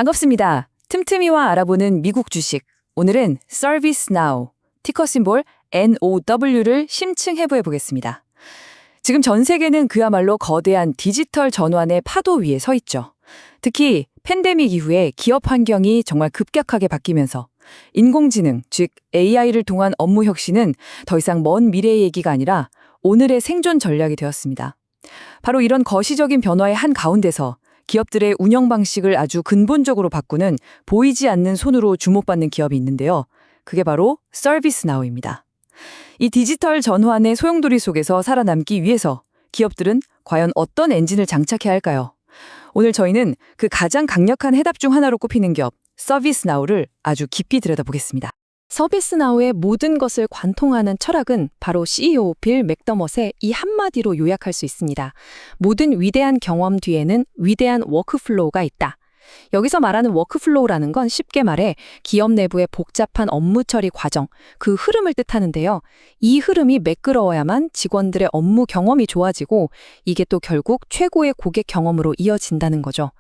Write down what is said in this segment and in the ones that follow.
반갑습니다. 틈틈이와 알아보는 미국 주식. 오늘은 ServiceNow, 티커 심볼 NOW를 심층해부해 보겠습니다. 지금 전 세계는 그야말로 거대한 디지털 전환의 파도 위에 서 있죠. 특히 팬데믹 이후에 기업 환경이 정말 급격하게 바뀌면서 인공지능, 즉 AI를 통한 업무 혁신은 더 이상 먼 미래의 얘기가 아니라 오늘의 생존 전략이 되었습니다. 바로 이런 거시적인 변화의 한가운데서 기업들의 운영 방식을 아주 근본적으로 바꾸는 보이지 않는 손으로 주목받는 기업이 있는데요. 그게 바로 ServiceNow입니다. 이 디지털 전환의 소용돌이 속에서 살아남기 위해서 기업들은 과연 어떤 엔진을 장착해야 할까요? 오늘 저희는 그 가장 강력한 해답 중 하나로 꼽히는 기업, ServiceNow를 아주 깊이 들여다보겠습니다. 서비스나우의 모든 것을 관통하는 철학은 바로 CEO 빌 맥더머트의 이 한마디로 요약할 수 있습니다. 모든 위대한 경험 뒤에는 위대한 워크플로우가 있다. 여기서 말하는 워크플로우라는 건 쉽게 말해 기업 내부의 복잡한 업무 처리 과정, 그 흐름을 뜻하는데요. 이 흐름이 매끄러워야만 직원들의 업무 경험이 좋아지고 이게 또 결국 최고의 고객 경험으로 이어진다는 거죠.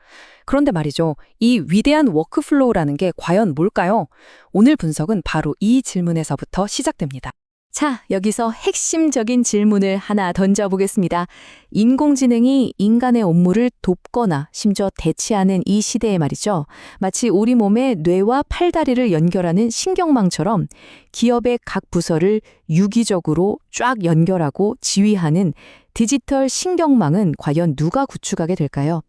그런데 말이죠. 이 위대한 워크플로우라는 게 과연 뭘까요? 오늘 분석은 바로 이 질문에서부터 시작됩니다. 자, 여기서 핵심적인 질문을 하나 던져보겠습니다. 인공지능이 인간의 업무를 돕거나 심지어 대체하는 이 시대에 말이죠. 마치 우리 몸의 뇌와 팔다리를 연결하는 신경망처럼 기업의 각 부서를 유기적으로 쫙 연결하고 지휘하는 디지털 신경망은 과연 누가 구축하게 될까요?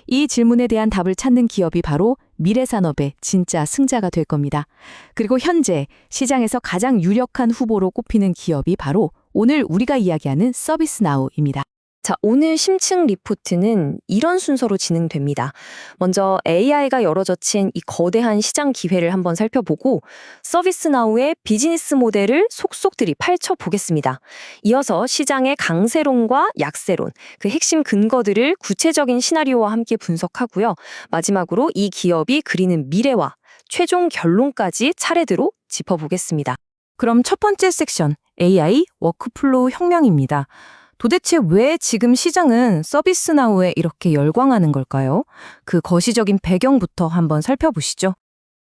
이 질문에 대한 답을 찾는 기업이 바로 미래산업의 진짜 승자가 될 겁니다. 그리고 현재 시장에서 가장 유력한 후보로 꼽히는 기업이 바로 오늘 우리가 이야기하는 서비스나우입니다. 자, 오늘 심층 리포트는 이런 순서로 진행됩니다. 먼저 AI가 열어젖힌 이 거대한 시장 기회를 한번 살펴보고 서비스나우의 비즈니스 모델을 속속들이 파헤쳐보겠습니다. 이어서 시장의 강세론과 약세론, 그 핵심 근거들을 구체적인 시나리오와 함께 분석하고요. 마지막으로 이 기업이 그리는 미래와 최종 결론까지 차례대로 짚어보겠습니다. 그럼 첫 번째 섹션, AI 워크플로우 혁명입니다. 도대체 왜 지금 시장은 서비스나우에 이렇게 열광하는 걸까요? 그 거시적인 배경부터 한번 살펴보시죠.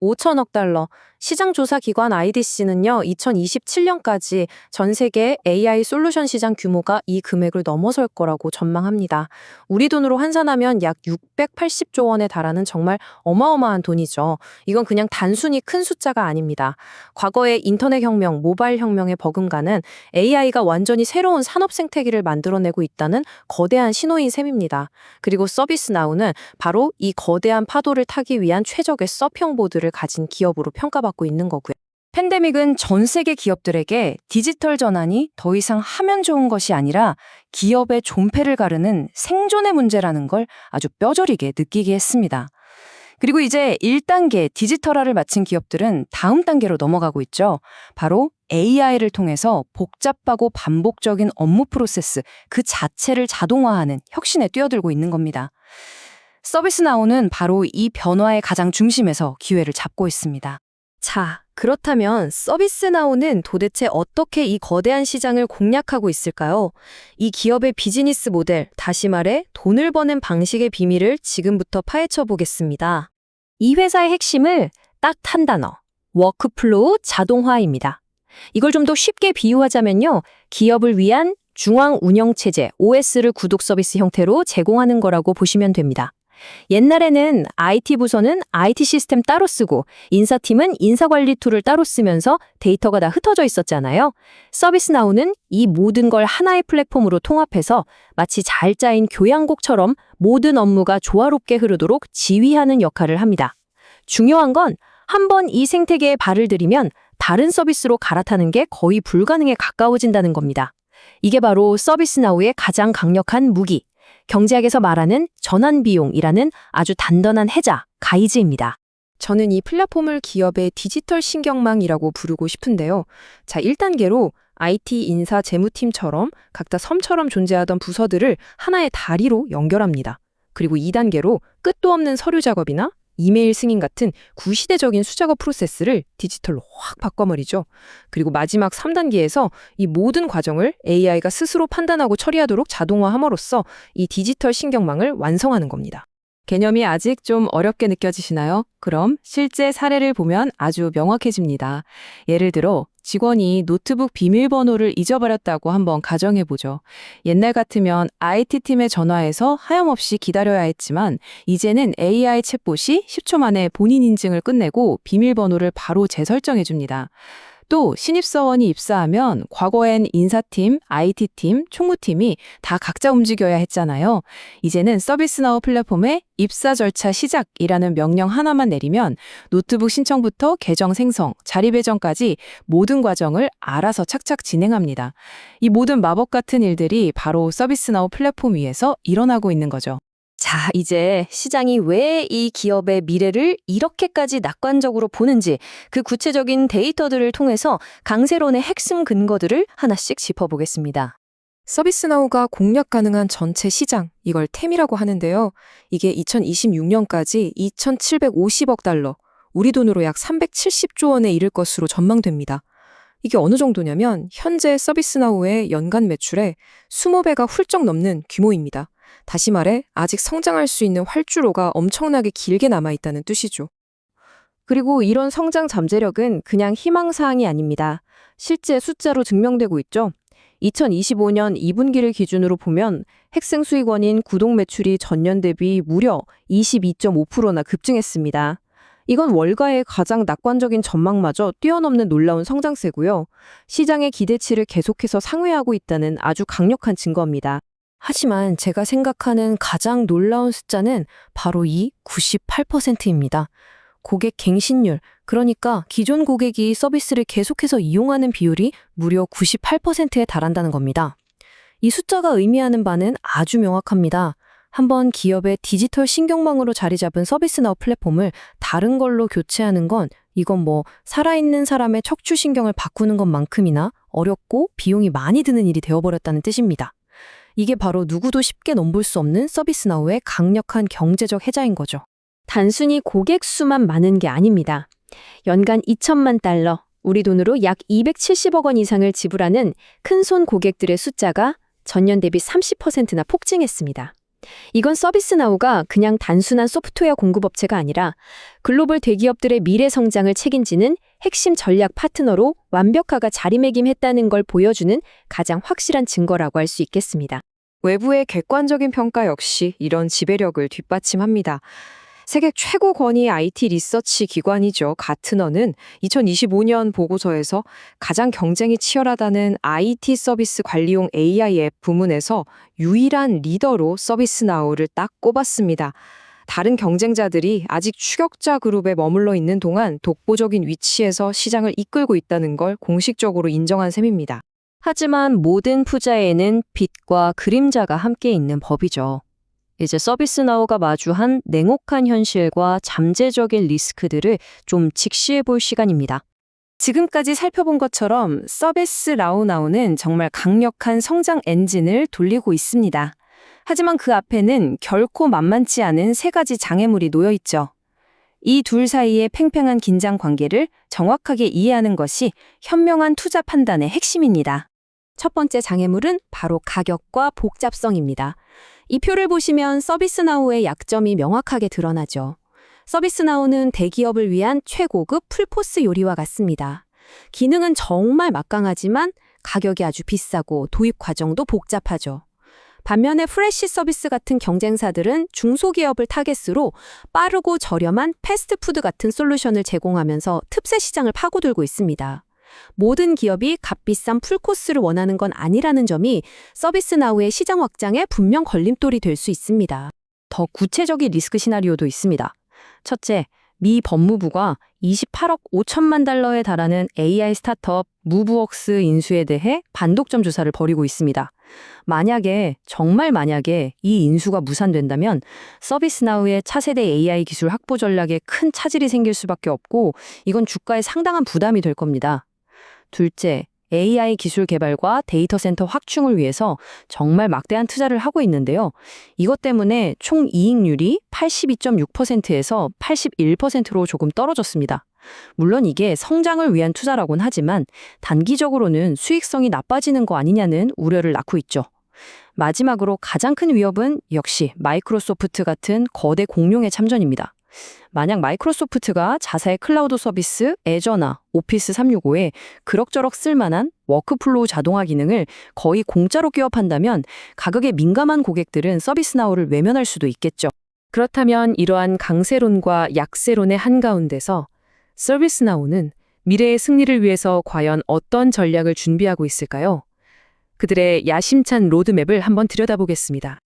5천억 달러. 시장조사기관 IDC는요, 2027년까지 전 세계 AI 솔루션 시장 규모가 이 금액을 넘어설 거라고 전망합니다. 우리 돈으로 환산하면 약 680조 원에 달하는 정말 어마어마한 돈이죠. 이건 그냥 단순히 큰 숫자가 아닙니다. 과거의 인터넷 혁명, 모바일 혁명의 버금가는 AI가 완전히 새로운 산업 생태계를 만들어내고 있다는 거대한 신호인 셈입니다. 그리고 서비스나우는 바로 이 거대한 파도를 타기 위한 최적의 서핑보드를 가진 기업으로 평가받고 있는 거고요. 팬데믹은 전 세계 기업들에게 디지털 전환이 더 이상 하면 좋은 것이 아니라 기업의 존폐를 가르는 생존의 문제라는 걸 아주 뼈저리게 느끼게 했습니다. 그리고 이제 1단계 디지털화를 마친 기업들은 다음 단계로 넘어가고 있죠. 바로 AI를 통해서 복잡하고 반복적인 업무 프로세스 그 자체를 자동화하는 혁신에 뛰어들고 있는 겁니다. 서비스나우는 바로 이 변화의 가장 중심에서 기회를 잡고 있습니다. 자, 그렇다면 서비스나우는 도대체 어떻게 이 거대한 시장을 공략하고 있을까요? 이 기업의 비즈니스 모델, 다시 말해 돈을 버는 방식의 비밀을 지금부터 파헤쳐 보겠습니다. 이 회사의 핵심을 딱 한 단어, 워크플로우 자동화입니다. 이걸 좀 더 쉽게 비유하자면요, 기업을 위한 중앙 운영체제, OS를 구독 서비스 형태로 제공하는 거라고 보시면 됩니다. 옛날에는 IT 부서는 IT 시스템 따로 쓰고 인사팀은 인사관리 툴을 따로 쓰면서 데이터가 다 흩어져 있었잖아요. 서비스나우는 이 모든 걸 하나의 플랫폼으로 통합해서 마치 잘 짜인 교향곡처럼 모든 업무가 조화롭게 흐르도록 지휘하는 역할을 합니다. 중요한 건 한 번 이 생태계에 발을 들이면 다른 서비스로 갈아타는 게 거의 불가능에 가까워진다는 겁니다. 이게 바로 서비스나우의 가장 강력한 무기, 경제학에서 말하는 전환비용이라는 아주 단단한 해자, 가이드입니다. 저는 이 플랫폼을 기업의 디지털 신경망이라고 부르고 싶은데요. 자, 1단계로 IT, 인사, 재무팀처럼 각자 섬처럼 존재하던 부서들을 하나의 다리로 연결합니다. 그리고 2단계로 끝도 없는 서류 작업이나 이메일 승인 같은 구시대적인 수작업 프로세스를 디지털로 확 바꿔버리죠. 그리고 마지막 3단계에서 이 모든 과정을 AI가 스스로 판단하고 처리하도록 자동화함으로써 이 디지털 신경망을 완성하는 겁니다. 개념이 아직 좀 어렵게 느껴지시나요? 그럼 실제 사례를 보면 아주 명확해집니다. 예를 들어 직원이 노트북 비밀번호를 잊어버렸다고 한번 가정해보죠. 옛날 같으면 IT팀에 전화해서 하염없이 기다려야 했지만 이제는 AI 챗봇이 10초 만에 본인 인증을 끝내고 비밀번호를 바로 재설정해줍니다. 또 신입사원이 입사하면 과거엔 인사팀, IT팀, 총무팀이 다 각자 움직여야 했잖아요. 이제는 서비스나우 플랫폼에 입사 절차 시작이라는 명령 하나만 내리면 노트북 신청부터 계정 생성, 자리 배정까지 모든 과정을 알아서 착착 진행합니다. 이 모든 마법 같은 일들이 바로 서비스나우 플랫폼 위에서 일어나고 있는 거죠. 자, 이제 시장이 왜 이 기업의 미래를 이렇게까지 낙관적으로 보는지 그 구체적인 데이터들을 통해서 강세론의 핵심 근거들을 하나씩 짚어보겠습니다. 서비스나우가 공략 가능한 전체 시장, 이걸 템이라고 하는데요. 이게 2026년까지 2,750억 달러, 우리 돈으로 약 370조 원에 이를 것으로 전망됩니다. 이게 어느 정도냐면 현재 서비스나우의 연간 매출의 20배가 훌쩍 넘는 규모입니다. 다시 말해 아직 성장할 수 있는 활주로가 엄청나게 길게 남아있다는 뜻이죠. 그리고 이런 성장 잠재력은 그냥 희망사항이 아닙니다. 실제 숫자로 증명되고 있죠. 2025년 2분기를 기준으로 보면 핵심 수익원인 구독 매출이 전년 대비 무려 22.5%나 급증했습니다. 이건 월가의 가장 낙관적인 전망마저 뛰어넘는 놀라운 성장세고요. 시장의 기대치를 계속해서 상회하고 있다는 아주 강력한 증거입니다. 하지만 제가 생각하는 가장 놀라운 숫자는 바로 이 98%입니다. 고객 갱신율, 그러니까 기존 고객이 서비스를 계속해서 이용하는 비율이 무려 98%에 달한다는 겁니다. 이 숫자가 의미하는 바는 아주 명확합니다. 한번 기업의 디지털 신경망으로 자리 잡은 서비스나우 플랫폼을 다른 걸로 교체하는 건 이건 살아있는 사람의 척추신경을 바꾸는 것만큼이나 어렵고 비용이 많이 드는 일이 되어버렸다는 뜻입니다. 이게 바로 누구도 쉽게 넘볼 수 없는 서비스나우의 강력한 경제적 해자인 거죠. 단순히 고객 수만 많은 게 아닙니다. 연간 2천만 달러, 우리 돈으로 약 270억 원 이상을 지불하는 큰손 고객들의 숫자가 전년 대비 30%나 폭증했습니다. 이건 서비스나우가 그냥 단순한 소프트웨어 공급업체가 아니라 글로벌 대기업들의 미래 성장을 책임지는 핵심 전략 파트너로 완벽하게 자리매김했다는 걸 보여주는 가장 확실한 증거라고 할 수 있겠습니다. 외부의 객관적인 평가 역시 이런 지배력을 뒷받침합니다. 세계 최고 권위 IT 리서치 기관이죠. 가트너는 2025년 보고서에서 가장 경쟁이 치열하다는 IT 서비스 관리용 AI 앱 부문에서 유일한 리더로 서비스나우를 딱 꼽았습니다. 다른 경쟁자들이 아직 추격자 그룹에 머물러 있는 동안 독보적인 위치에서 시장을 이끌고 있다는 걸 공식적으로 인정한 셈입니다. 하지만 모든 투자에는 빛과 그림자가 함께 있는 법이죠. 이제 서비스나우가 마주한 냉혹한 현실과 잠재적인 리스크들을 좀 직시해 볼 시간입니다. 지금까지 살펴본 것처럼 서비스나우는 정말 강력한 성장 엔진을 돌리고 있습니다. 하지만 그 앞에는 결코 만만치 않은 세 가지 장애물이 놓여 있죠. 이 둘 사이의 팽팽한 긴장 관계를 정확하게 이해하는 것이 현명한 투자 판단의 핵심입니다. 첫 번째 장애물은 바로 가격과 복잡성입니다. 이 표를 보시면 서비스나우의 약점이 명확하게 드러나죠. 서비스나우는 대기업을 위한 최고급 풀코스 요리와 같습니다. 기능은 정말 막강하지만 가격이 아주 비싸고 도입 과정도 복잡하죠. 반면에 프레시 서비스 같은 경쟁사들은 중소기업을 타겟으로 빠르고 저렴한 패스트푸드 같은 솔루션을 제공하면서 틈새 시장을 파고들고 있습니다. 모든 기업이 값비싼 풀코스를 원하는 건 아니라는 점이 서비스나우의 시장 확장에 분명 걸림돌이 될 수 있습니다. 더 구체적인 리스크 시나리오도 있습니다. 첫째, 미 법무부가 28억 5천만 달러에 달하는 AI 스타트업 무브웍스 인수에 대해 반독점 조사를 벌이고 있습니다. 정말 만약에 이 인수가 무산된다면 서비스나우의 차세대 AI 기술 확보 전략에 큰 차질이 생길 수밖에 없고 이건 주가에 상당한 부담이 될 겁니다. 둘째, AI 기술 개발과 데이터 센터 확충을 위해서 정말 막대한 투자를 하고 있는데요. 이것 때문에 총 이익률이 82.6%에서 81%로 조금 떨어졌습니다. 물론 이게 성장을 위한 투자라고는 하지만 단기적으로는 수익성이 나빠지는 거 아니냐는 우려를 낳고 있죠. 마지막으로 가장 큰 위협은 역시 마이크로소프트 같은 거대 공룡의 참전입니다. 만약 마이크로소프트가 자사의 클라우드 서비스 애저나 오피스 365에 그럭저럭 쓸만한 워크플로우 자동화 기능을 거의 공짜로 기업한다면 가격에 민감한 고객들은 서비스나우를 외면할 수도 있겠죠. 그렇다면 이러한 강세론과 약세론의 한가운데서 서비스나우는 미래의 승리를 위해서 과연 어떤 전략을 준비하고 있을까요? 그들의 야심찬 로드맵을 한번 들여다보겠습니다.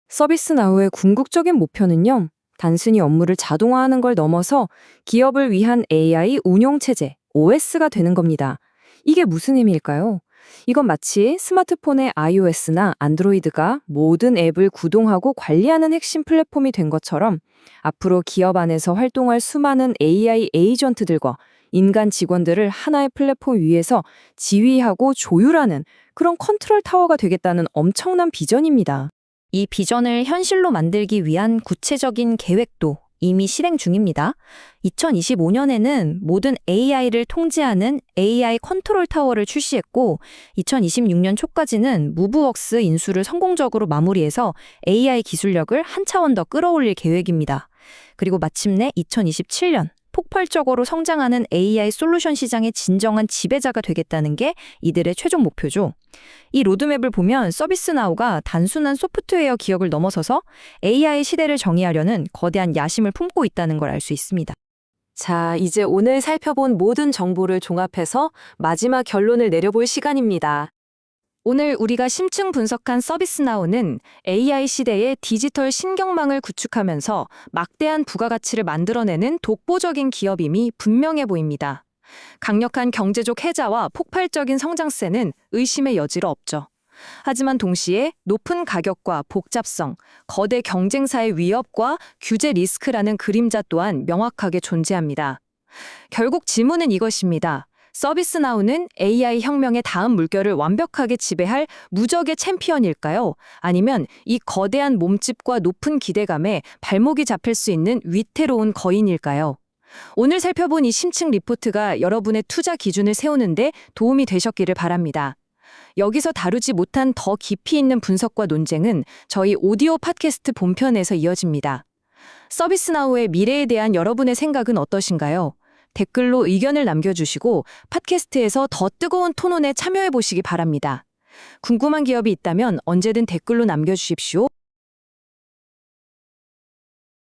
서비스나우의 궁극적인 목표는요, 단순히 업무를 자동화하는 걸 넘어서 기업을 위한 AI 운영체제, OS가 되는 겁니다. 이게 무슨 의미일까요? 이건 마치 스마트폰의 iOS나 안드로이드가 모든 앱을 구동하고 관리하는 핵심 플랫폼이 된 것처럼 앞으로 기업 안에서 활동할 수많은 AI 에이전트들과 인간 직원들을 하나의 플랫폼 위에서 지휘하고 조율하는 그런 컨트롤 타워가 되겠다는 엄청난 비전입니다. 이 비전을 현실로 만들기 위한 구체적인 계획도 이미 실행 중입니다. 2025년에는 모든 AI를 통제하는 AI 컨트롤 타워를 출시했고 2026년 초까지는 무브웍스 인수를 성공적으로 마무리해서 AI 기술력을 한 차원 더 끌어올릴 계획입니다. 그리고 마침내 2027년 폭발적으로 성장하는 AI 솔루션 시장의 진정한 지배자가 되겠다는 게 이들의 최종 목표죠. 이 로드맵을 보면 서비스나우가 단순한 소프트웨어 기업을 넘어서서 AI 시대를 정의하려는 거대한 야심을 품고 있다는 걸 알 수 있습니다. 자, 이제 오늘 살펴본 모든 정보를 종합해서 마지막 결론을 내려볼 시간입니다. 오늘 우리가 심층 분석한 서비스나우는 AI 시대의 디지털 신경망을 구축하면서 막대한 부가가치를 만들어내는 독보적인 기업임이 분명해 보입니다. 강력한 경제적 해자와 폭발적인 성장세는 의심의 여지가 없죠. 하지만 동시에 높은 가격과 복잡성, 거대 경쟁사의 위협과 규제 리스크라는 그림자 또한 명확하게 존재합니다. 결국 질문은 이것입니다. 서비스나우는 AI 혁명의 다음 물결을 완벽하게 지배할 무적의 챔피언일까요? 아니면 이 거대한 몸집과 높은 기대감에 발목이 잡힐 수 있는 위태로운 거인일까요? 오늘 살펴본 이 심층 리포트가 여러분의 투자 기준을 세우는데 도움이 되셨기를 바랍니다. 여기서 다루지 못한 더 깊이 있는 분석과 논쟁은 저희 오디오 팟캐스트 본편에서 이어집니다. 서비스나우의 미래에 대한 여러분의 생각은 어떠신가요? 댓글로 의견을 남겨주시고 팟캐스트에서 더 뜨거운 토론에 참여해 보시기 바랍니다. 궁금한 기업이 있다면 언제든 댓글로 남겨주십시오.